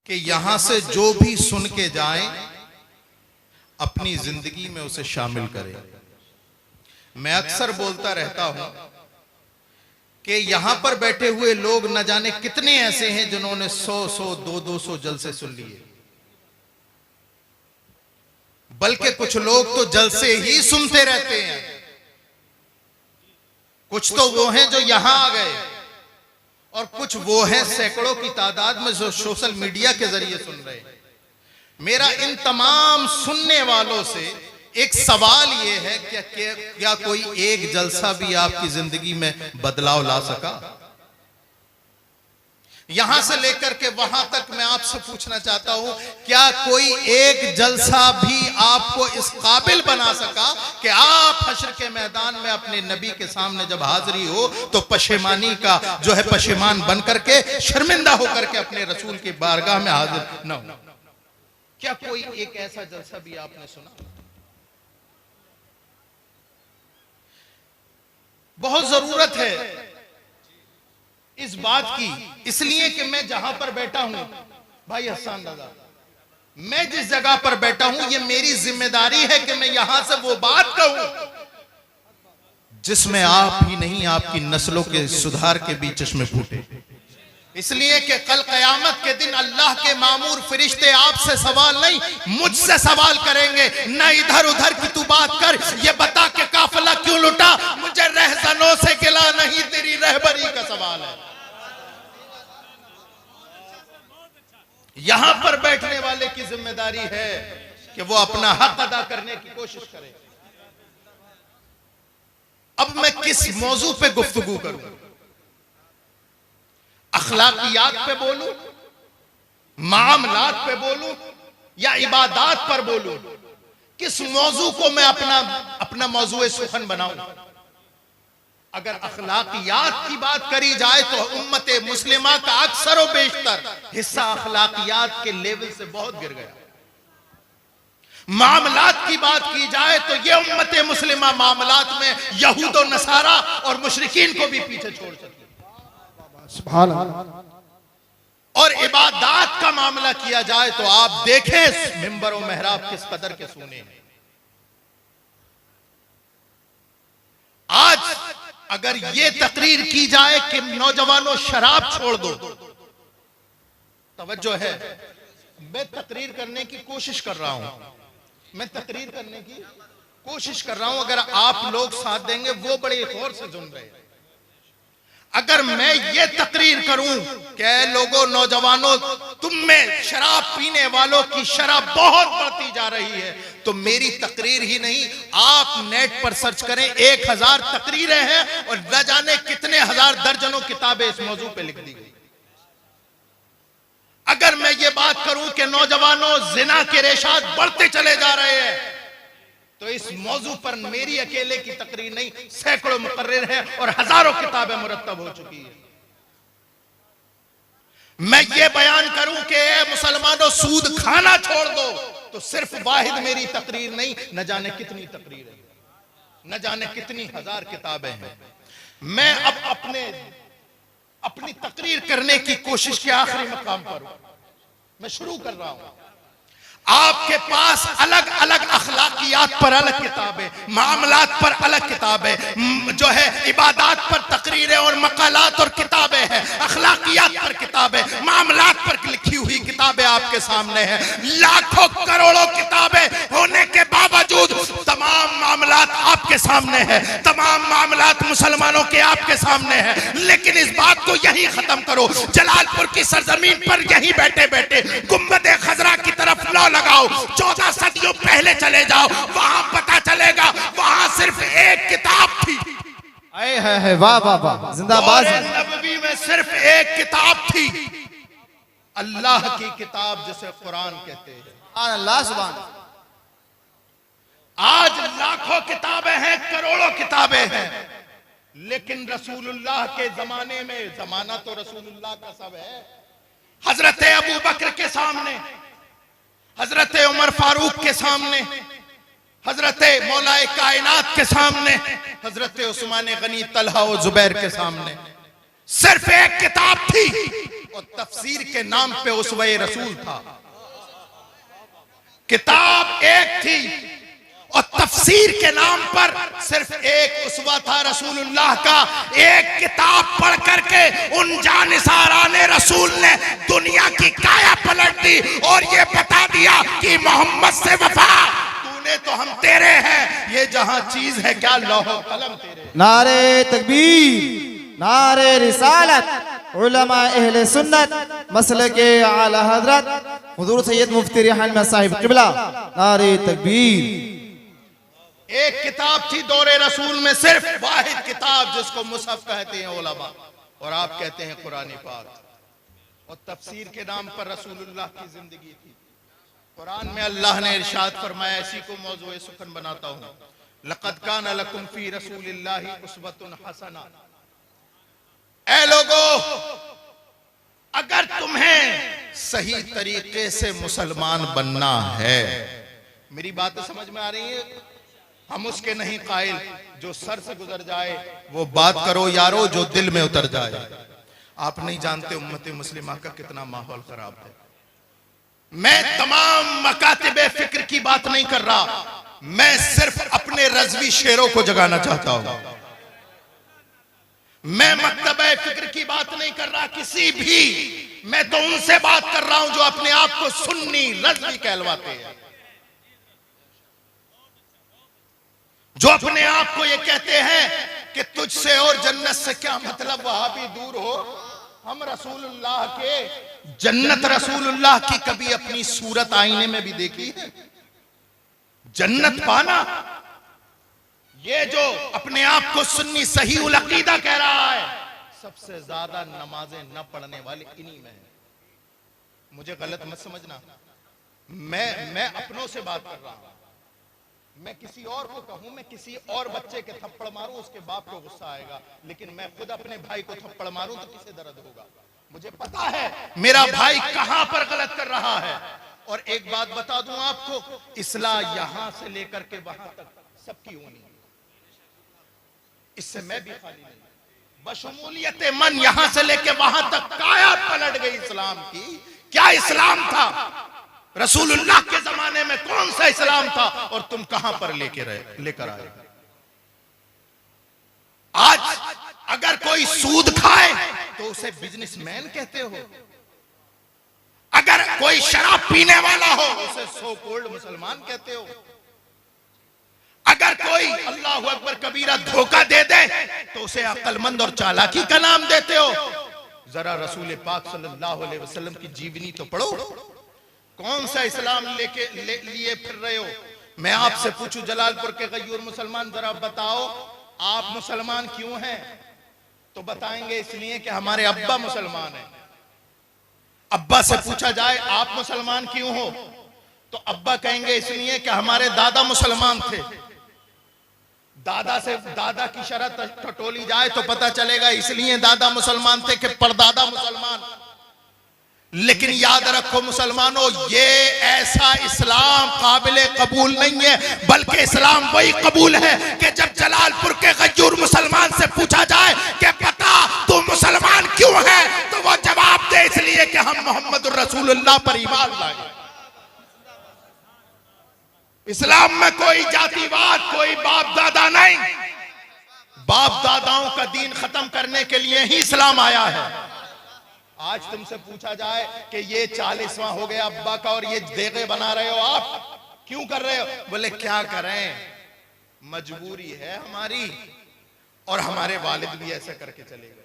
कि यहां से जो भी सुन के जाए अपनी जिंदगी में उसे शामिल करें। मैं अक्सर बोलता रहता हूं कि यहां पर बैठे हुए लोग न जाने कितने ऐसे हैं जिन्होंने 100 200 जलसे सुन लिए, बल्कि कुछ लोग तो जलसे ही सुनते रहते हैं। कुछ तो वो हैं जो यहां आ गए और कुछ वो हैं सैकड़ों की तादाद में जो सोशल मीडिया के जरिए सुन रहे हैं। मेरा इन तमाम सुनने वालों से एक सवाल ये है कि क्या कोई एक जलसा भी आपकी जिंदगी में बदलाव ला सका? यहां से लेकर के वहां तक मैं आपसे पूछना चाहता हूं, क्या कोई एक जलसा भी आपको इस काबिल बना सका कि आप हश्र के मैदान में अपने नबी के सामने जब हाजिरी हो तो पशेमानी का जो है पशेमान बन करके शर्मिंदा होकर के अपने रसूल की बारगाह में हाजिर न हो? क्या कोई एक ऐसा जलसा भी आपने सुना? बहुत जरूरत है इस बात की, इसलिए कि मैं जहां पर बैठा हूं भाई हसन दादा, मैं जिस जगह पर बैठा हूं ये मेरी जिम्मेदारी है कि मैं यहां से वो बात कहूं जिसमें आप ही नहीं आपकी नस्लों के सुधार के भी चश्मे फूटे। इसलिए कि कल कयामत के दिन अल्लाह के मामूर फरिश्ते आपसे सवाल नहीं मुझसे सवाल करेंगे, न इधर उधर की तू बात कर, ये बता के काफिला क्यों लुटा, मुझे रहज़नों से गिला नहीं तेरी रहबरी का सवाल है। यहां पर बैठने वाले की जिम्मेदारी है कि वो अपना हक अदा करने की कोशिश करे। अब मैं किस मौजू पे गुफ्तगू करूं? अखलाकियात पे बोलूं, मामलात पे बोलूं या इबादात पर बोलूं? किस मौजू को मैं अपना मौजू सुखन बनाऊं? अगर अखलाकियात की बात करी जाए तो उम्मत मुस्लिमा का अक्सर और बेशतर हिस्सा अखलाकियात के लेवल से बहुत गिर गया। मामलात की बात की जाए तो ये उम्मत मुस्लिमा मामलात में यहूद और नसारा और मुशरिकीन को भी पीछे छोड़ सकी। और इबादात का मामला किया जाए तो आप देखें मिंबर और मेहराब किस कदर के सोने हैं। आज अगर ये तकरीर की जाए कि नौजवानों शराब छोड़ दो, तवज्जो है, मैं तकरीर करने की कोशिश कर रहा हूं, मैं तकरीर करने की कोशिश कर रहा हूं, अगर आप लोग साथ देंगे वो बड़े गौर से सुन रहे हैं। अगर मैं ये तकरीर करूं कि लोगों नौजवानों तुम में शराब पीने वालों की शराब बहुत बढ़ती जा रही है, तो मेरी तकरीर ही नहीं आप नेट पर सर्च करें 1000 तकरीरें हैं और न जाने कितने हजार दर्जनों किताबें इस मौजू पे लिख दी गई। अगर मैं ये बात करूं कि नौजवानों जिना के रेशात बढ़ते चले जा रहे हैं, तो इस मौजू पर मेरी अकेले की तकरीर नहीं सैकड़ों मुकर्रिर हैं और हजारों किताबें मुरत्तब हो चुकी है। मैं ये बयान करूं कि मुसलमानों सूद खाना छोड़ दो, तो सिर्फ वाहिद मेरी तकरीर नहीं न जाने कितनी तकरीर है, न जाने कितनी हजार किताबें हैं। मैं अब अपनी तकरीर करने की कोशिश के आखिरी मकाम पर हूं, मैं शुरू कर रहा हूं। आपके पास अलग अलग अखलाकियात पर अलग किताबें, मामलात पर अलग किताबें, जो है इबादात पर तकरीरें और मकालात और किताबें हैं, अखलाकियात पर किताबें, मामलात पर लिखी हुई किताबें आपके सामने हैं। लाखों करोड़ों किताबें होने के बावजूद तमाम मामलात आपके सामने हैं, तमाम मामलात मुसलमानों के आपके सामने हैं। लेकिन इस बात को यही खत्म करो, जलालपुर की सरजमीन पर यहीं बैठे बैठे गुंबद खजरा की तरफ लौ लगाओ, 14 सदियों पहले चले जाओ, वहां पता चलेगा वहां सिर्फ एक किताब थी। है वाह वाह वाह, जिंदाबाद। नबवी में सिर्फ एक किताब थी, अल्लाह की किताब जिसे कुरान कहते हैं। अल्लाह सुभान। आज लाखों किताबें हैं, करोड़ों किताबें हैं, लेकिन रसूलुल्लाह के जमाने में, जमाना तो रसूलुल्लाह का सब है, हजरत अबू बकर के सामने, हजरत उमर फारूक के सामने, हजरत मौलाए कायनात के सामने, हजरत उस्मान गनी, तलहा और जुबैर के सामने सिर्फ एक किताब थी और तफसीर के नाम पे उसवे रसूल था। किताब एक थी और तफसीर के नाम पर सिर्फ एक उसवा था रसूलुल्लाह का। एक किताब पढ़ करके उन जानिसाराने रसूल ने दुनिया की काया पलट दी और ये बता दिया कि मोहम्मद से वफा, तूने तो हम तेरे हैं, ये जहां चीज है क्या लौह कलम तेरे। नारे तकबीर, नारे रिसालत, उलमा अहले सुन्नत, मसलके आला हजरत हुजूर सैयद मुफ्ती रिहान साहिब किबला, नारे तकबीर। एक किताब थी दौरे रसूल में, सिर्फ वाहिद किताब जिसको मुसहफ कहते हैं उलमा, और आप कहते हैं कुरान पाक। और तफसीर के नाम पर रसूलुल्लाह की जिंदगी थी। कुरान में अल्लाह ने इरशाद फरमाया, इसी को मौजूए सुखन बनाता हूं, लक़द कान लकुम फी रसूलिल्लाहि उस्वतुन हसना। ऐ लोगो, अगर तुम्हें सही तरीके से मुसलमान बनना है, मेरी बात समझ में आ रही है? हम उसके नहीं कायल जो सर से गुजर जाए, वो बात करो यारो जो दिल में उतर जाए। आप नहीं जानते उम्मत मुस्लिमा का कितना माहौल खराब है। मैं तमाम मकातिबे फिक्र की बात नहीं कर रहा, मैं सिर्फ अपने रज़वी शेरों को जगाना चाहता हूं। मैं मकतबे फिक्र की बात नहीं कर रहा किसी भी, मैं तो उनसे बात कर रहा हूं जो अपने आप को सुन्नी रज़वी कहलवाते हैं, जो अपने आप को ये कहते हैं कि तुझसे और जन्नत से क्या मतलब, वहां भी दूर हो। हम रसूलुल्लाह के, जन्नत रसूलुल्लाह की कभी अपनी सूरत आईने में भी देखी है? जन्नत पाना, ये जो अपने आप को सुन्नी सही उल अकीदा कह रहा है, सबसे ज्यादा नमाजें न पढ़ने वाले इन्हीं में है। मुझे गलत मत समझना, मैं अपनों से बात कर रहा हूं। मैं किसी और को कहूं, मैं किसी और बच्चे के थप्पड़ मारूं, उसके बाप को गुस्सा आएगा, लेकिन मैं खुद अपने भाई को थप्पड़ मारूं तो किसे दर्द होगा? मुझे पता है मेरा भाई कहां पर गलत कर रहा है। और एक बात बता दूं आपको, इस्लाह यहां से लेकर के वहां तक सबकी होनी है, इससे मैं भी खाली नहीं। बशमूलियत मन यहां से लेके वहां तक काया पलट गई इस्लाम की। क्या इस्लाम था? रसूलुल्लाह के जमाने में कौन सा इस्लाम था और तुम कहां पर लेकर आए? आज अगर कोई सूद खाए तो उसे बिजनेसमैन कहते हो, अगर कोई शराब पीने वाला हो उसे सो कोल्ड मुसलमान कहते हो, अगर कोई अल्लाह अकबर कबीरा धोखा दे दे तो उसे अक्लमंद और चालाकी का नाम देते हो। जरा रसूल पाक सल्लल्लाहु अलैहि वसल्लम की जीवनी तो पढ़ो, कौन सा इस्लाम लिए फिर रहे हो? मैं आपसे पूछूं, जलालपुर के गयूर मुसलमान, जरा बताओ आप मुसलमान क्यों हैं? तो बताएंगे इसलिए कि हमारे अब्बा मुसलमान हैं। अब्बा से पूछा जाए आप मुसलमान क्यों हो, तो अब्बा कहेंगे इसलिए कि हमारे दादा मुसलमान थे। दादा से दादा की शरत टटोली जाए तो पता चलेगा इसलिए दादा मुसलमान थे कि परदादा मुसलमान। लेकिन याद रखो मुसलमानों, ये ऐसा इस्लाम काबिल कबूल नहीं है, बल्कि इस्लाम वही कबूल है कि जब जलालपुर के गज्जूर मुसलमान से पूछा जाए कि पता तू मुसलमान क्यों है, तो वो जवाब दे इसलिए कि हम मोहम्मद रसूलुल्लाह पर ईमान लाए। इस्लाम में कोई जातिवाद, कोई बाप दादा नहीं। बाप दादाओं का दीन खत्म करने के लिए ही इस्लाम आया है। आज तुमसे पूछा जाए कि ये 40वां हो गया अब्बा का और ये देगे बना रहे हो आप, क्यों कर रहे हो? बोले क्या करें, मजबूरी है हमारी, और हमारे वालिद भी ऐसे करके चले गए।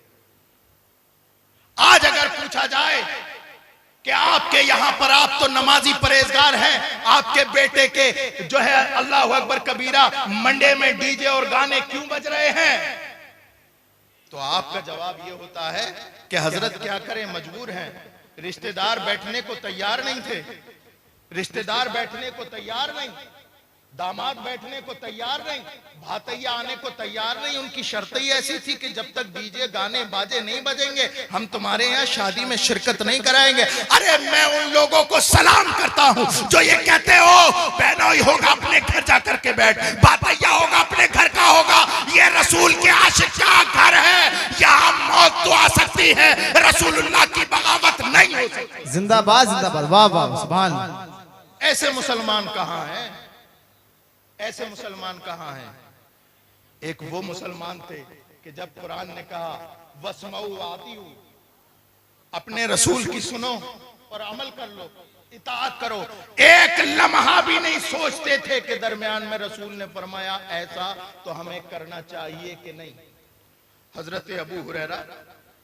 आज अगर पूछा जाए कि आपके यहां पर आप तो नमाजी परहेजगार हैं, आपके बेटे के जो है अल्लाह अकबर कबीरा मंडे में डीजे और गाने क्यों बज रहे हैं, तो आपका जवाब ये होता है कि हजरत क्या करें, मजबूर हैं। रिश्तेदार बैठने को तैयार नहीं थे, रिश्तेदार बैठने को तैयार नहीं, दामाद बैठने को तैयार नहीं, भातैया आने को तैयार नहीं। उनकी शर्त ही ऐसी थी कि जब तक डीजे गाने बाजे नहीं बजेंगे हम तुम्हारे यहाँ शादी में शिरकत नहीं कराएंगे। अरे मैं उन लोगों को सलाम करता हूँ जो ये कहते हो बहनोई होगा अपने घर जाकर के बैठ, भातैया होगा अपने घर का होगा, ये रसूल के आशिक का घर है, यहाँ मौत तो आ सकती है, रसूलुल्लाह की बगावत जिंदाबाद जिंदाबाद, वाह वाह, सुभान अल्लाह। ऐसे मुसलमान कहां हैं? ऐसे मुसलमान कहां हैं? एक वो मुसलमान थे कि जब कुरान ने कहा वस्मऊ आतिऊ, अपने रसूल की सुनो और अमल कर लो, इताअत करो, एक लम्हा भी नहीं सोचते थे कि दरमियान में रसूल ने फरमाया ऐसा तो हमें करना चाहिए कि नहीं। हजरत अबू हुरैरा,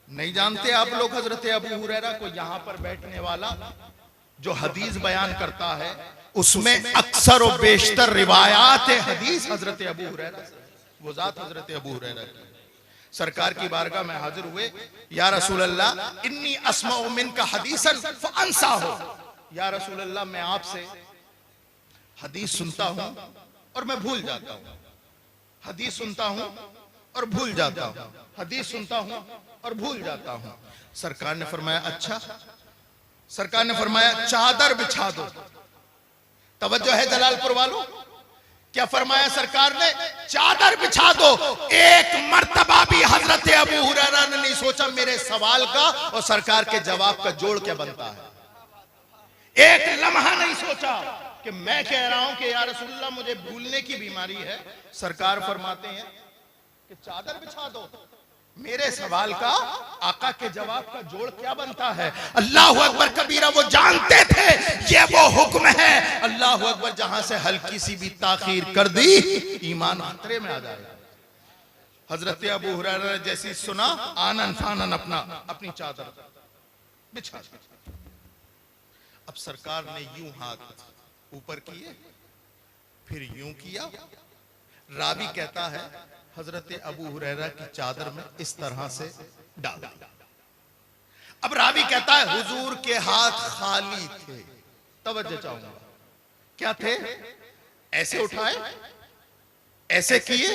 नहीं जानते आप लोग हजरत अबू हुरैरा को? यहां पर बैठने वाला जो हदीस बयान करता है उसमें अक्सर और बेशतर रिवायात हदीस हजरत अबू हुरैरा से, वो जात हजरत अबू हुरैरा की। सरकार की बारगाह में हाजिर हुए, या रसूल अल्लाह इन्नी अस्माउ मिनका हदीसन फअंसा हो, या रसूल अल्लाह मैं आपसे हदीस सुनता हूं और मैं भूल जाता हूं, हदीस सुनता हूं और भूल जाता हूं, हदीस सुनता हूं और भूल जाता हूं। सरकार ने फरमाया अच्छा। सरकार ने फरमाया चादर बिछा दो। तवज्जो है जलालपुर वालों, क्या फरमाया सरकार ने? चादर बिछा दो। एक मर्तबा भी हजरत अबू हुरैरा ने नहीं सोचा मेरे सवाल का और सरकार के जवाब का जोड़ क्या बनता है। एक लम्हा नहीं सोचा कि मैं कह रहा हूं कि या रसूलल्लाह मुझे भूलने की बीमारी है। सरकार फरमाते हैं कि चादर बिछा दो, मेरे सवाल का आका के जवाब का जोड़ क्या बनता है। अल्लाह अकबर कबीरा, वो जानते थे ये वो हुक्म है। अल्लाह अकबर, जहां से हल्की सी भी ताखीर कर दी ईमान खतरे में आ जाएगा। हजरत अबू हुरैरा ने जैसी सुना, आनन फानन अपनी चादर बिछा दी। अब सरकार ने यूं हाथ ऊपर किए, फिर यूं किया। रावी कहता है हजरत अबू हुरैरा की चादर में इस तरह से डाल दिया। अब रावी कहता है हुजूर के हाथ खाली थे। तवज्जो चाहूंगा, क्या थे? ऐसे उठाए, ऐसे किए,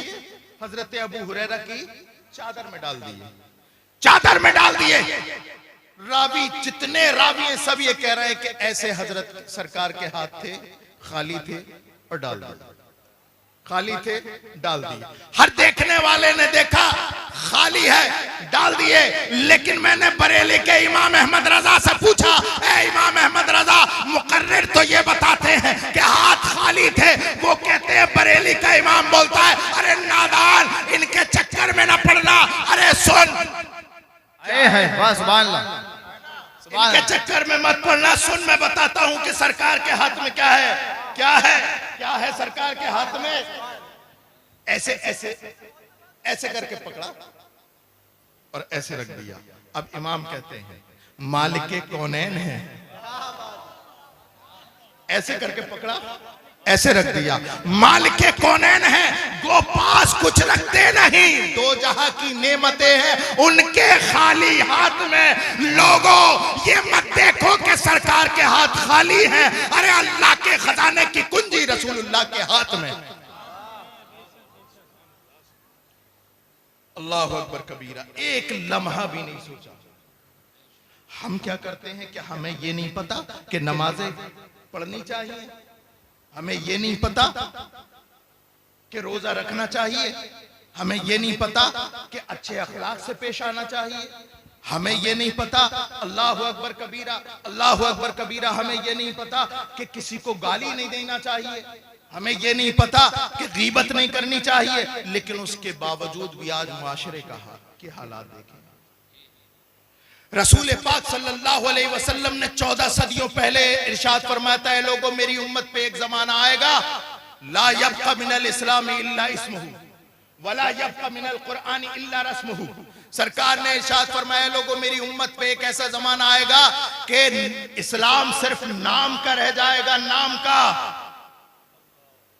हजरत अबू हुरैरा की चादर में डाल दिए, चादर में डाल दिए। रावी, जितने रावी हैं सब ये कह रहे हैं कि ऐसे हजरत सरकार के हाथ थे, खाली थे और डाल दिए, खाली थे डाल दिए। हर देखने वाले ने देखा खाली है, डाल दिए। लेकिन मैंने बरेली के इमाम अहमद रजा से पूछा, ए इमाम अहमद रजा, मुकर्रिर तो ये बताते हैं कि हाथ खाली थे, वो कहते हैं, बरेली का इमाम बोलता है अरे नादान, इनके चक्कर में ना पड़ना। अरे सुन, है सुभान अल्लाह, इनके चक्कर में मत पड़ना। सुन, मैं बताता हूं कि सरकार के हाथ में क्या है, क्या है, क्या है सरकार के हाथ में। ऐसे ऐसे ऐसे करके पकड़ा और ऐसे रख दिया। अब इमाम कहते हैं मालिक कौनैन है, ऐसे करके पकड़ा, ऐसे रख दिया। मालिक कौनैन है, गो पास कुछ रखते नहीं, दो जहां की नेमतें हैं उनके खाली हाथ में। लोगों ये मत देखो कि सरकार के हाथ खाली हैं, अरे अल्लाह के खजाने की कुंजी रसूलुल्लाह के हाथ में। अल्लाह अकबर कबीरा, एक लम्हा भी नहीं सोचा। हम क्या करते हैं कि हमें ये नहीं पता कि नमाजें पढ़नी चाहिए, हमें ये नहीं पता कि रोजा रखना चाहिए, हमें ये नहीं पता कि अच्छे अखलाक से पेश आना चाहिए, हमें ये नहीं पता, अल्लाह अकबर कबीरा, अल्लाह अकबर कबीरा, हमें ये नहीं पता कि किसी को गाली नहीं देना चाहिए, हमें ये नहीं पता कि गीबत नहीं करनी चाहिए। लेकिन उसके बावजूद भी आज मुआशरे के हालात देखें। रसूल पाक सल्लल्लाहु अलैहि वसल्लम ने 14 सदियों पहले इरशाद फरमाया था, लोगों मेरी उम्मत पे एक जमाना आएगा, ला यब्का मिनल इस्लाम इल्ला इस्मुहु वला यब्का मिनल कुरआन इल्ला रस्मुहु। सरकार ने इरशाद फरमाया, लोगों मेरी उम्मत पे एक ऐसा जमाना आएगा कि इस्लाम सिर्फ नाम का रह जाएगा, नाम का।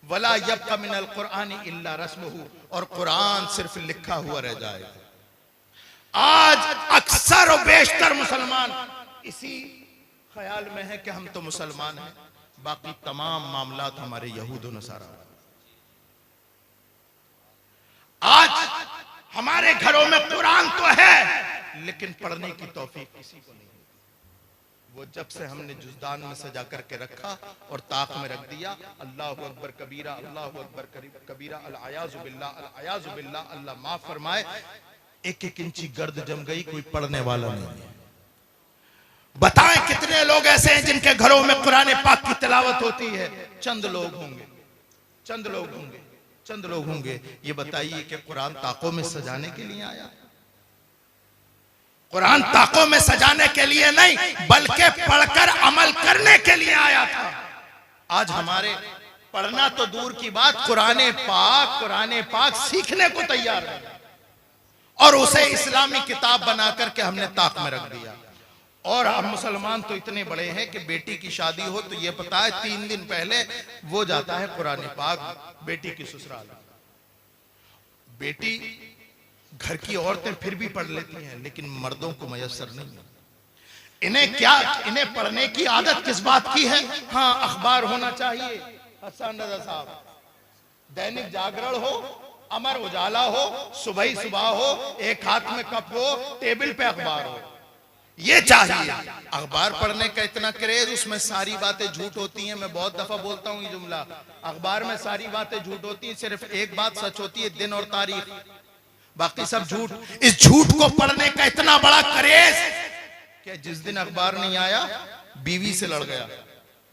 वला यब्का मिनल कुरआन इल्ला रस्मुहु, और कुरान सिर्फ लिखा हुआ रह जाएगा। आज अक्सर और बेशतर मुसलमान इसी ख्याल में है कि हम तो मुसलमान हैं, बाकी तमाम मामलात हमारे यहूद और नसारा। आज हमारे घरों में कुरान तो है लेकिन पढ़ने की तौफीक किसी को नहीं। वो जब से हमने जुज़दान में सजा करके रखा और ताक में रख दिया, अल्लाह अकबर कबीरा, अल्लाह अकबर कबीरा, अल-अयाज़ु बिल्लाह, अल-अयाज़ु बिल्लाह, अल्लाह माफ फरमाए, एक एक इंची गर्द जम गई, कोई पढ़ने वाला नहीं है। बताएं कितने लोग ऐसे हैं जिनके घरों में कुरान पाक की तिलावत होती है? चंद लोग होंगे, चंद लोग होंगे, चंद लोग होंगे। ये बताइए कि कुरान ताकों में सजाने के लिए आया? कुरान ताकों में सजाने के लिए नहीं, बल्कि पढ़कर अमल करने के लिए आया था। आज हमारे पढ़ना तो दूर की बात, कुरान पाक सीखने को तैयार है और उसे इस्लामी किताब बना करके हमने ताक में रख दिया। और हम मुसलमान तो इतने बड़े हैं कि बेटी की शादी हो तो ये पता है 3 दिन पहले वो जाता है कुरान पाक बेटी की ससुराल। बेटी घर की औरतें फिर भी पढ़ लेती हैं, लेकिन मर्दों को मयसर नहीं है। इन्हें पढ़ने की आदत किस बात की है? हाँ, अखबार होना चाहिए, हसन रजा साहब, दैनिक जागरण हो, अमर उजाला हो, सुबह हो, एक हाथ में कप हो, टेबल पे अखबार हो, ये चाहिए। अखबार पढ़ने का इतना क्रेज, उसमें सारी बातें झूठ होती हैं। मैं बहुत दफा बोलता हूँ ये जुमला, अखबार में सारी बातें झूठ होती हैं, सिर्फ एक बात सच होती है, दिन और तारीख, बाकी सब झूठ। इस झूठ को पढ़ने का इतना बड़ा क्रेज कि जिस दिन अखबार नहीं आया बीवी से लड़ गया,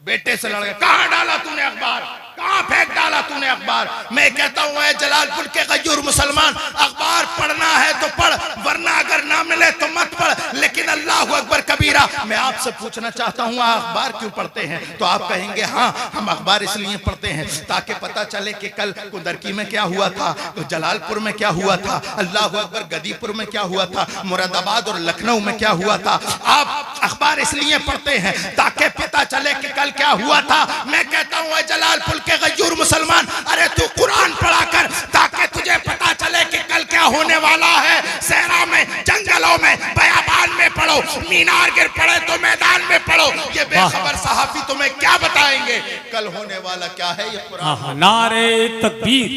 बेटे से लड़ गया, कहां डाला तूने अखबार, कहां फेंक डाला तूने अखबार। मैं कहता हूं ऐ जलालपुर के गयूर मुसलमान, अखबार पढ़ना है तो पढ़, वरना अगर ना मिले तो मत पढ़। लेकिन अल्लाह अकबर कबीरा, मैं आपसे पूछना चाहता हूं अखबार क्यों पढ़ते हैं? तो आप कहेंगे हाँ, हम अखबार इसलिए पढ़ते हैं ताकि पता चले कि कल कुदरकी में क्या हुआ था, तो जलालपुर में क्या हुआ था, अल्लाह अकबर गदीपुर में क्या हुआ था, मुरादाबाद और लखनऊ में क्या हुआ था। आप अखबार इसलिए पढ़ते हैं ताकि पता चले कि कल क्या हुआ था। मैं कहता हूं जलालपुर के गयूर मुसलमान, अरे तू कुरान पढ़ा कर ताकि तुझे पता चले कि कल क्या होने वाला है। सहरा में, जंगलों में, बयाबान में पढ़ो, मीनार गिर पड़े तो मैदान में पढ़ो। ये बेखबर सहाफी तुम्हें क्या बताएंगे कल होने वाला क्या है? ये कुरान। नारे तकबीर,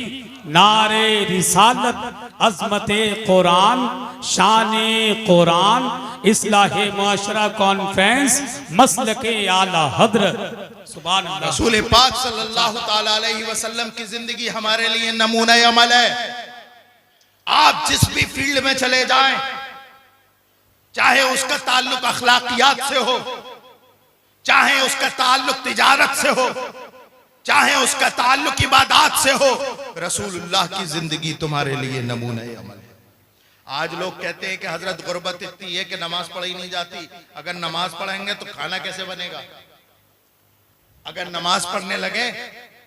नारे रिसालत, अज़मते कुरान, शाने कुरान, इस्लाहे मुआशरा कॉन्फ्रेंस, मसलके आला हज़रत। सुभान अल्लाह। रसूल पाक सल्लल्लाहु ताला अलैहि वसल्लम की जिंदगी हमारे लिए नमूना अमल है। आप जिस भी फील्ड में चले जाएं, चाहे उसका ताल्लुक अखलाकियात से हो, चाहे उसका ताल्लुक तिजारत से हो, चाहे उसका ताल्लुक इबादत से हो, रसूलुल्लाह की जिंदगी तुम्हारे लिए नमूना अमल है। आज लोग कहते हैं कि हजरत गुर्बत इतनी है कि नमाज पढ़ी नहीं जाती। अगर नमाज पढ़ेंगे तो खाना कैसे बनेगा? अगर नमाज पढ़ने लगे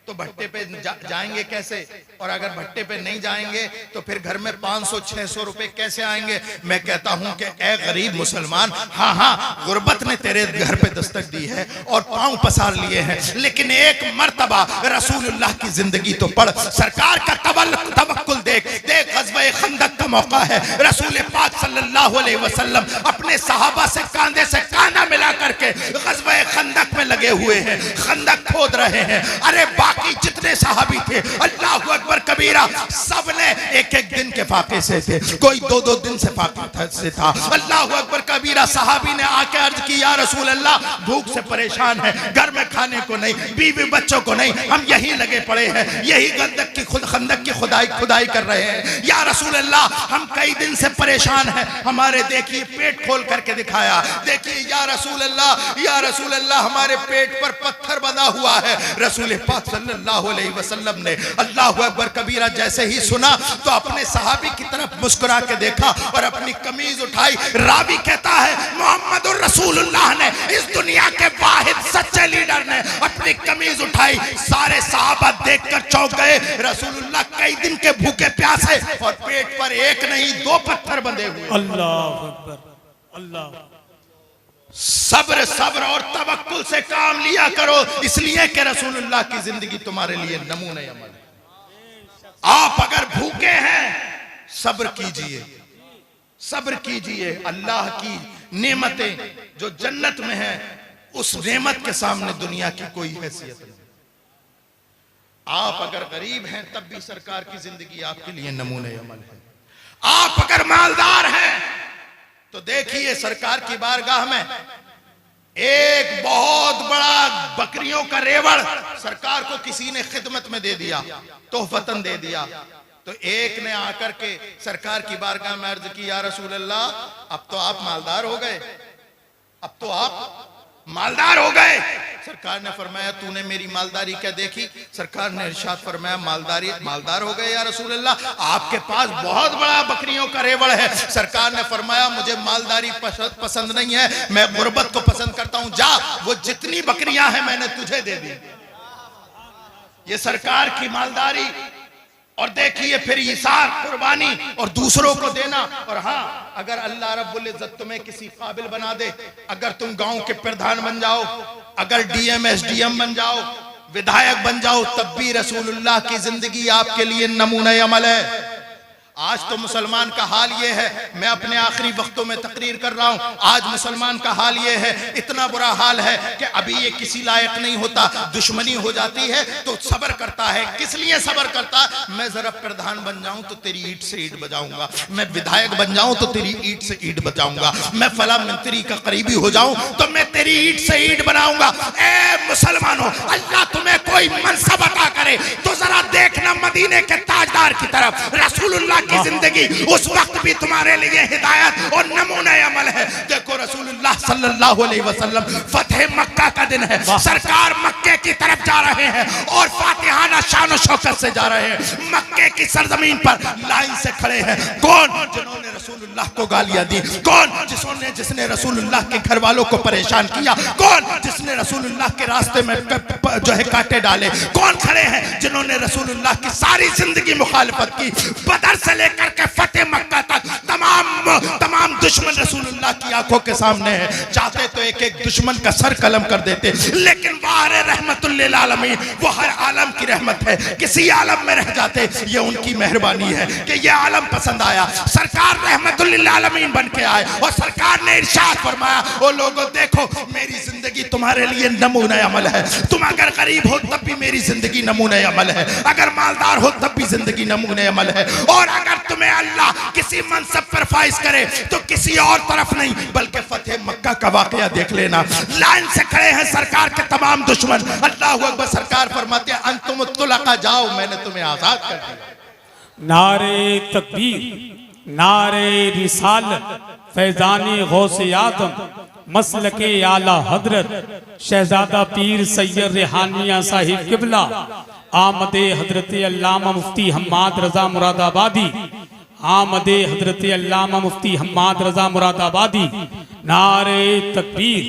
तो भट्टे पे जाएंगे कैसे? और अगर भट्टे पे नहीं जाएंगे तो फिर घर में 500-600 रुपए कैसे आएंगे? मैं कहता हूं कि ए गरीब मुसलमान, हाँ, गुर्बत ने तेरे घर पे दस्तक दी है और पांव पसार लिए हैं, लेकिन एक मर्तबा रसूलुल्लाह की जिंदगी तो पढ़। सरकार का तवक्कुल देख। ग़ज़वा खंदक का मौका है, रसूल पाक सल्लल्लाहु अलैहि वसल्लम अपने सहाबा से कांधे से कांधा मिला करके ग़ज़वा खंदक में लगे हुए हैं, खंदक खोद रहे हैं। अरे बाकी जितने सहाबी थे, अल्लाह अकबर कबीरा, सब ने एक एक दिन के फाके से थे, कोई 2-2 दिन से फाके से था। अल्लाह अकबर कबीरा, सहाबी ने आके अर्ज की, या रसूल अल्लाह, भूख से परेशान है, घर में खाने को नहीं, बीवी बच्चों को नहीं, हम यहीं लगे पड़े हैं, यही खंदक की खुदाई कर रहे हैं। या रसूल अल्लाह, हम कई दिन से परेशान हैं, हमारे देखिए पेट खोल करके दिखाया, देखिए या रसूल अल्लाह, हमारे पेट पर पत्थर बंधा हुआ है। रसूल पाक सल्लल्लाहु अलैहि वसल्लम ने अल्लाहु अकबर कबीरा जैसे ही सुना तो अपने सहाबी की तरफ मुस्कुरा के देखा और अपनी कमीज उठाई। रावी कहता है मोहम्मदुर रसूलुल्लाह ने, इस दुनिया के वाहिद सच्चे लीडर ने अपनी कमीज उठाई। सारे सहाबा देखकर चौंक गए। रसूलुल्लाह कई दिन के भूखे प्यासे और पेट पर एक नहीं 2 पत्थर बंधे हुए। अल्लाह अकबर, अल्लाह। सब्र और तवक्कुल से काम लिया करो, इसलिए कि रसूलुल्लाह की जिंदगी तुम्हारे लिए नमूने अमल है। आप अगर भूखे हैं, सब्र कीजिए, सब्र कीजिए। अल्लाह की नेमतें जो जन्नत में है, उस नेमत के सामने दुनिया की कोई हैसियत नहीं। आप अगर गरीब हैं तब भी सरकार की जिंदगी आपके लिए नमूने अमल है। आप अगर मालदार हैं तो देखिए सरकार की बारगाह में एक बहुत बड़ा बकरियों का रेवड़ सरकार को किसी ने खिदमत में दे दिया, तोहफतन दे दिया। तो एक ने आकर के सरकार की बारगाह में अर्ज की, या रसूल अल्लाह, अब तो आप मालदार हो गए, अब तो आप मालदार हो गए। सरकार ने फरमाया तूने मेरी मालदारी क्या देखी? सरकार ने इरशाद फरमाया मालदार हो गए या रसूल अल्लाह, आपके पास बहुत बड़ा बकरियों का रेवड़ है। सरकार ने फरमाया मुझे मालदारी पसंद नहीं है, मैं गुर्बत को पसंद करता हूं। जा, वो जितनी बकरियां हैं मैंने तुझे दे दी। ये सरकार की मालदारी। और देखिए फिर इसार, कुर्बानी और दूसरों को देना। और हाँ, अगर अल्लाह रब्बुल इज्जत तुम्हें किसी काबिल बना दे, अगर तुम गांव के प्रधान बन जाओ, अगर डीएम एसडीएम बन जाओ, विधायक बन जाओ, तब भी रसूलुल्लाह की जिंदगी आपके लिए नमूना अमल है। आज तो मुसलमान का हाल ये है, मैं अपने आखिरी वक्तों में तकरीर कर रहा हूं, आज मुसलमान का हाल ये है, इतना बुरा हाल है कि अभी ये किसी लायक नहीं होता, दुश्मनी हो जाती है तो सब्र करता है। किस लिए सब्र करता? मैं जरा प्रधान बन जाऊं तो तेरी ईंट से ईंट बजाऊंगा, मैं विधायक बन जाऊं तो तेरी ईंट से ईंट बजाऊंगा, मैं फला मंत्री का करीबी हो जाऊं तो मैं तेरी ईंट से ईंट बनाऊंगा। ए मुसलमानों, अल्लाह तुम्हें कोई मनसब अता करे तो जरा देखना मदीने के ताजदार की तरफ। रसूलुल्लाह की जिंदगी उस वक्त भी तुम्हारे लिए हिदायत और नमूना अमल है। देखो रसूलुल्लाह सल्लल्लाहु अलैहि वसल्लम, फतेह मक्का का दिन है, सरकार मक्के की तरफ जा रहे हैं और फातिहाना शान और शौकत से जा रहे हैं। मक्के की सरजमीन पर लाइन से खड़े हैं कौन? जिन्होंने रसूलुल्लाह को गालियां दी। कौन? जिसने रसूलुल्लाह के घर वालों को परेशान किया। कौन? जिसने रसूलुल्लाह के रास्ते में जो है कांटे डाले। कौन खड़े हैं जिन्होंने रसूलुल्लाह की सारी जिंदगी मुखालिफत की? बदर से लेकर के फतेह मक्का तक तमाम दुश्मन रसूलुल्लाह की आंखों के सामने है। चाहते तो एक एक दुश्मन का सर कलम कर देते, लेकिन बाहर रहमतुल लिल आलमीन, वो हर आलम की रहमत है। किसी आलम में रह जाते, ये उनकी मेहरबानी है कि ये आलम पसंद आया, सरकार रहमतुल लिल आलमीन बन के आए। और सरकार ने इरशाद फरमाया, ओ लोगों देखो मेरी जिंदगी तुम्हारे लिए नमूना अमल है। तुम अगर गरीब हो तब भी मेरी जिंदगी नमूना अमल है, अगर मालदार हो तब भी जिंदगी नमूना अमल है। और अगर तुम्हें अल्लाह किसी मनसब पर फाइज करे तो किसी और तरफ नहीं बल्कि फतेह मक्का का वाकया देख लेना। लाइन से खड़े हैं सरकार के तमाम दुश्मन। अल्लाहु अकबर। सरकार फरमाते हैं अंतुम तुलका, जाओ मैंने तुम्हें आजाद कर दिया। नारे तकबीर, नारे रिसालत, फैजानी गौसे आदम, मसलके आला हजरत शहजादा पीर सैयद रेहानिया साहिब किबला, आमदे हजरत अल्लामा मुफ्ती हम्माद रजा मुरादाबादी, आमदे हजरत अल्लामा मुफ्ती हम्माद रजा मुरादाबादी। नारे तकबीर,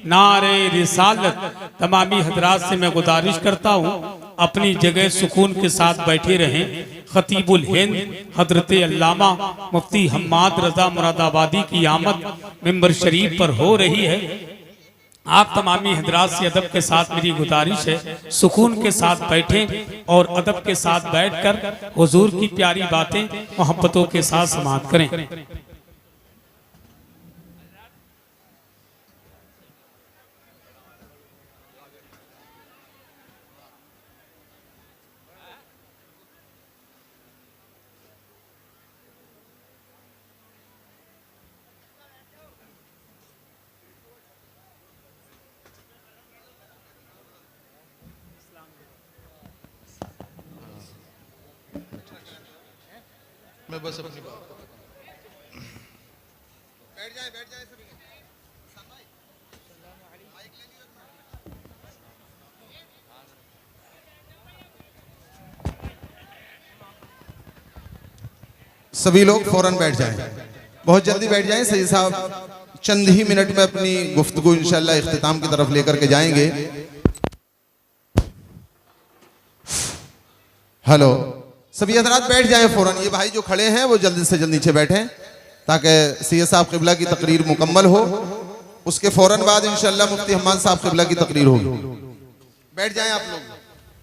नारे रिसालत। तमामी हजरात से मैं गुजारिश करता हूँ अपनी जगह सुकून के साथ बैठे रहें। खतीबुल हिंद हजरत अल्लामा मुफ्ती हम्माद रजा मुरादाबादी की आमद मिंबर शरीफ पर हो रही है। आप तमामी हजरात से अदब के साथ मेरी गुजारिश है, सुकून के साथ बैठें और अदब के साथ बैठकर हुजूर की प्यारी बातें मोहब्बतों के साथ समाअत करें। मैं बस अपनी बात बैठ जाए सभी। सभी लोग फौरन बैठ जाएं, बहुत जल्दी बैठ जाएं। सैयद साहब चंद ही मिनट में अपनी गुफ्तगू इंशाल्लाह इख्तिताम की तरफ लेकर के जाएंगे। हेलो, सभी हजरात बैठ जाएं फौरन। ये भाई जो खड़े हैं वो जल्दी से जल्दी नीचे बैठें ताकि सैयद साहब क़िबला की तकरीर मुकम्मल हो। उसके फौरन बाद इंशाल्लाह मुफ्ती हम्माद साहब क़िबला की तकरीर होगी। बैठ जाएं आप लोग।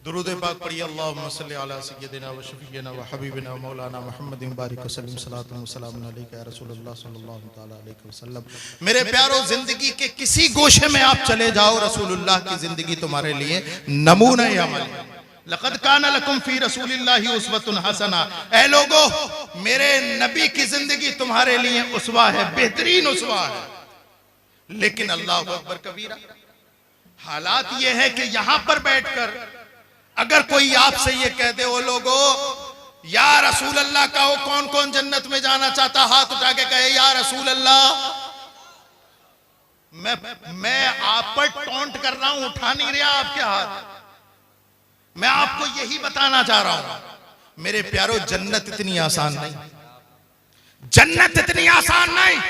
दुरूद पाक पढ़िए। अल्लाहुम्मा सल्ली अला सय्यिदिना व शफीना व हबीबिना व मौलाना मुहम्मदिन बारिक वसल्लम सलातु व सलामुन अलैका या रसूलुल्लाह सल्लल्लाहु तआला अलैहि वसल्लम। मेरे प्यारो, जिंदगी के किसी गोशे में आप चले जाओ, रसूलुल्लाह की जिंदगी तुम्हारे लिए नमूना अमल है। लक़द काना लकुम फी रसूलिल्लाहि उस्वतुन हसना। ऐ लोगो, मेरे नबी की जिंदगी तुम्हारे लिए उसवा है, बेहतरीन उसवा है। लेकिन अल्लाहु अकबर कबीरा, हालात ये है कि यहां पर बैठकर अगर कोई आपसे ये कह दे, ओ लोगो या रसूल अल्लाह का हो, कौन कौन जन्नत में जाना चाहता, हाथ उठा के कहे या रसूल अल्लाह। मैं आप पर टॉन्ट कर रहा हूं, उठा नहीं रहा आपके हाथ। मैं आपको यही बताना चाह रहा हूं मेरे प्यारो, जन्नत इतनी आसान नहीं, जन्नत इतनी आसान नहीं।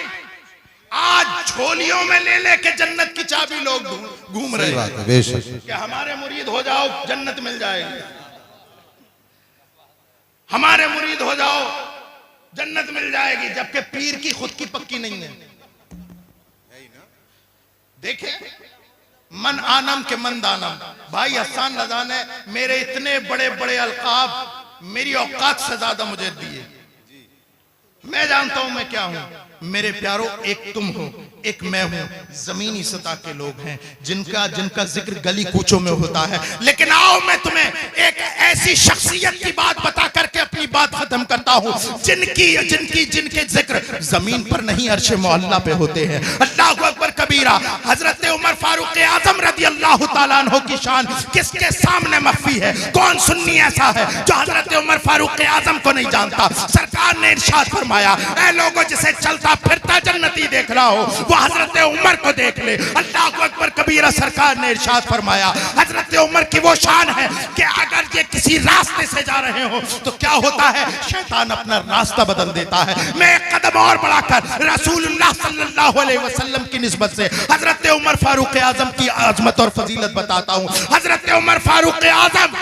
आज झोलियों में ले लेके जन्नत की चाबी लोग घूम रहे हैं कि हमारे मुरीद हो जाओ जन्नत मिल जाएगी, हमारे मुरीद हो जाओ जन्नत मिल जाएगी, जबकि पीर की खुद की पक्की नहीं है। देखे मन आनम के मन दानम। भाई हसन रजा ने मेरे इतने बड़े बड़े अलकाब मेरी औकात से ज्यादा मुझे दिए। मैं जानता हूं मैं क्या हूं। मेरे प्यारो, एक तुम हो, एक मैं हूं, जमीनी सतह के लोग हैं जिनका जिक्र गली कूचों में होता है। लेकिन आओ मैं तुम्हें एक ऐसी शख्सियत की बात बता करके अपनी बात खत्म करता हूं जिनके जिक्र जमीन पर नहीं अर्शे मोहल्ला पे होते हैं। अल्लाहु अकबर कबीरा। हजरत उमर फारूक आजम रज़ी अल्लाह तआला अन्हु की शान किसके सामने मख्फी है? कौन सुन्नी ऐसा है जो हजरत उमर फारूक आजम को नहीं जानता? सरकार ने इरशाद फरमाया, ऐ लोगों जिसे चलता फिरता जन्नती देख रहा हो वो हजरत उमर को देख ले। अल्लाहु अकबर कबीरा। सरकार ने इरशाद फरमाया, हजरत उमर की वो शान है कि अगर ये किसी रास्ते से जा रहे हो तो क्या होता है, शैतान अपना रास्ता बदल देता है। मैं एक कदम और बढ़ाकर रसूलुल्लाह सल्लल्लाहु अलैहि वसल्लम की निस्बत से हजरत उमर फारूक आजम की आजमत और फजीलत बताता हूँ। हजरत उमर फारूक आजम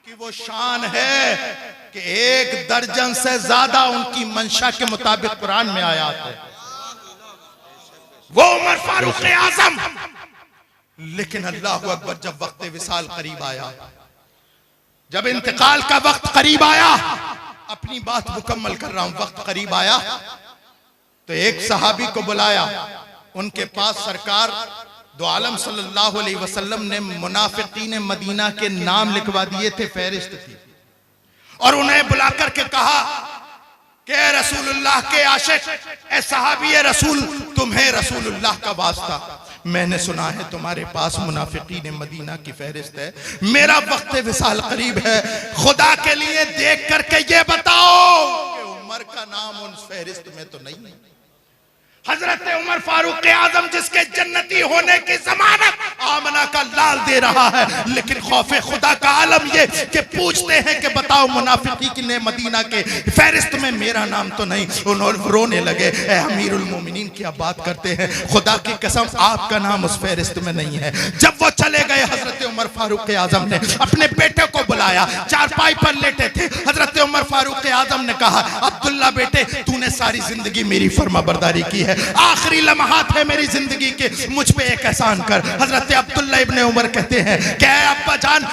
की वो शान है कि 1 दर्जन से ज्यादा उनकी मंशा के मुताबिक कुरान में आयात है। वो उमर फारूक आजम। लेकिन अल्लाहु अकबर, जब वक्त विसाल करीब आया, जब इंतकाल का वक्त करीब आया, अपनी बात मुकम्मल कर रहा हूं, वक्त करीब आया तो एक सहाबी को बुलाया। उनके पास सरकार दो आलम सल्लल्लाहु अलैहि वसल्लम ने मुनाफिकीन मदीना के नाम लिखवा दिए थे, फहरिस्त थी, और उन्हें बुलाकर के कहा कि रसूलुल्लाह के आशिक, ए सहाबी रसूल, तुम्हें रसूलुल्लाह का वास्ता, मैंने सुना है तुम्हारे पास मुनाफिकीन मदीना की फहरिस्त है, मेरा वक्त विसाल करीब है, खुदा के लिए देख करके ये बताओ कि उमर का नाम उन फहरिस्त में तो नहीं है। हजरत उमर फारूक आजम जिसके जन्नती होने की जमानत आमना का लाल दे रहा है, लेकिन खौफे खुदा का आलम ये कि पूछते हैं कि बताओ मुनाफिकीन मदीना के फहरिस्त में मेरा नाम तो नहीं। उन्होंने रोने लगे, ए अमीरुल मोमिनीन क्या बात करते हैं, खुदा की कसम आपका नाम उस फहरिस्त में नहीं है। जब वो चले गए, हजरत उमर फारूक आजम ने अपने बेटे को बुलाया, चारपाई पर लेटे थे। हजरत उमर फारूक आजम ने कहा, अब्दुल्ला बेटे, तूने सारी जिंदगी मेरी फर्माबरदारी की है, आखिरी लम्हात है मेरी जिंदगी के, मुझ पे एक एहसान कर। हजरत अब्दुल्ला इब्ने उमर कहते हैं, क्या अब्बा जान,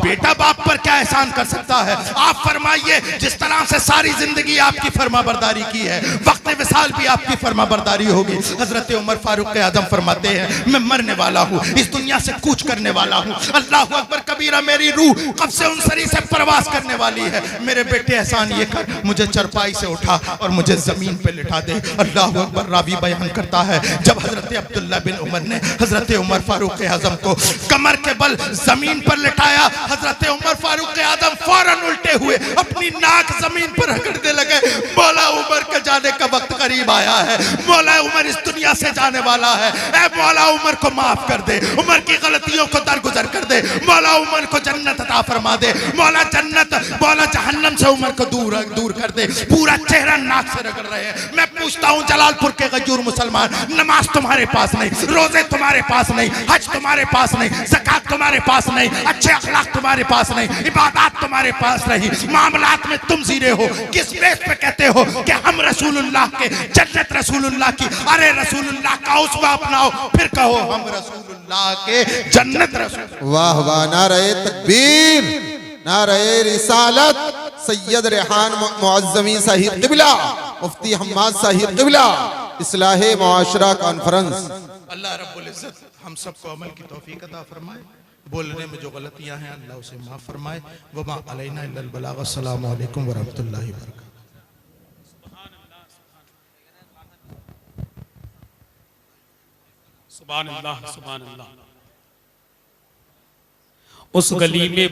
बेटा बाप पर क्या एहसान कर सकता है? आप फरमाइए, जिस तरह से सारी जिंदगी आपकी फर्माबरदारी की है, वक्त विसाल भी आपकी फर्माबरदारी होगी। हजरत उमर फारूक आजम फरमाते हैं, मैं मरने वाला हूँ, इस दुनिया से कूच करने वाला हूँ। अल्लाह अकबर कबीरा, मेरी रूह कब से उनसरी से प्रवास करने वाली है। मेरे बेटे एहसान ये कर, मुझे चरपाई से उठा और मुझे जमीन पे लिटा दे। अल्लाह अकबर। रावी बयान करता है, जब हजरत अब्दुल्ला बिन उमर ने हजरत उमर फारूक आजम को कमर के बल जमीन पर लिटाया, हजरत उमर फारूक आजम फौरन उल्टे हुए अपनी नाक जमीन पर रगड़ने लगे। मौला उमर के जाने का वक्त करीब आया है, मौला उमर इस दुनिया से जाने वाला है, ऐ मौला उमर को माफ कर दे, उमर की गलतियों को दरगुजर कर दे, मौला उमर को जन्नत अता फरमा दे, मौला जन्नत, मौला जहन्नम से उमर को दूर कर दे। पूरा चेहरा नाक से रगड़ रहे हैं। मैं पूछता हूँ, जलालपुर के गजूर मुसलमान, नमाज तुम्हारे पास नहीं, रोजे तुम्हारे पास नहीं, हज तुम्हारे पास नहीं, ज़कात तुम्हारे पास नहीं, अच्छे अखलाक तुम्हारे पास नहीं, इबादत तुम्हारे पास नहीं, मामलात में तुम जीरे हो, किस बेस पे कहते हो कि हम रसूलुल्लाह के जन्नत रसूलुल्लाह की? अरे रसूलुल्लाह का उसवा अपनाओ, फिर कहो हम रसूलुल्लाह के जन्नत रसूल। वाह वाह, नारे तकबीर, नारे रिसालत। सैयद रेहान मुअज़्ज़मी साहिब क़िबला, मुफ्ती हम्माद साहिब क़िबला, इस्लाहे मुआशरा कॉन्फ्रेंस। अल्लाह रब्बुल इज्जत हम सबको अमल की तौफीक अता फरमाए, बोलने में जो गलतियां हैं अल्लाह उसे माफ फरमाए। वमा अलैना इल्लल बलाग। अस्सलामु अलैकुम व रहमतुल्लाहि व बरकातहू। सुभान अल्लाह, सुभान अल्लाह। उस गली में